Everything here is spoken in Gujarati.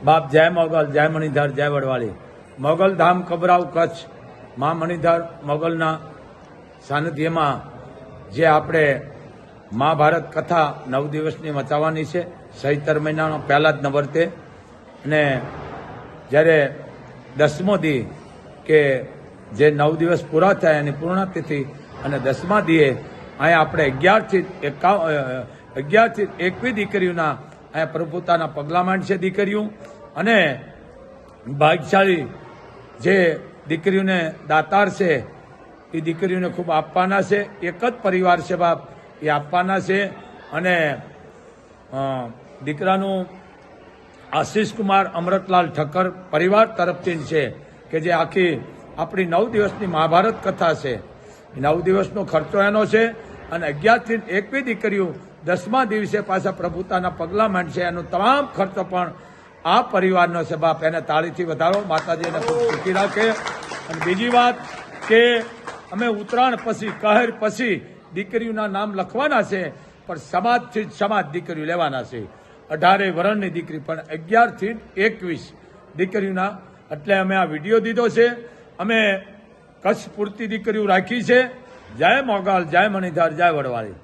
બાપ જય મોગલ, જય મણિધર, જય વડવાળી. મોગલધામ કબરાવ કચ્છ મા મણિધર મોગલના સાનિધ્યમાં જે આપણે મહાભારત કથા 9 દિવસની મચાવવાની છે ચૈત્ર મહિનાનો પહેલા જ નવરતે, અને જ્યારે 10મો દી કે જે 9 દિવસ પૂરા થયા એની પૂર્ણતિથિ અને 10મા દીએ અહીંયા આપણે 11 થી 21 દીકરીઓના અહીંયા પ્રભુતાના પગલા માંડશે દીકરીઓ, અને ભાગ્યશાળી જે દીકરીઓને દાતાર છે એ દીકરીઓને ખૂબ આપવાના છે. એક જ પરિવાર છે બાપ, એ આપવાના છે. અને દીકરાનું આશીષ કુમાર અમૃતલાલ ઠક્કર પરિવાર તરફથી છે કે જે આખી આપણી 9 દિવસની મહાભારત કથા છે, 9 દિવસનો ખર્ચો એનો છે. અને 11 થી 21 દીકરીઓ 10મા દિવસે પાછા પ્રભુતાના પગલા માંડશે, એનો તમામ ખર્ચો પણ આ પરિવારનો છે બાપ. એને તાળીથી વધારો, માતાજી એને ખૂબ સુખી રાખે. અને બીજી વાત કે અમે ઉત્તરાયણ પછી કહેર પછી દીકરીઓના નામ લખવાના છે, પણ સમાજથી જ સમાજ દીકરીઓ લેવાના છે. 18 વર્ષની દીકરી પણ 11 થી 21 દીકરીઓના. એટલે અમે આ વિડીયો દીધો છે. અમે કચ્છ પૂરતી દીકરીઓ રાખી છે. જય મોગલ, જય મણિધર, જય વડવાળી.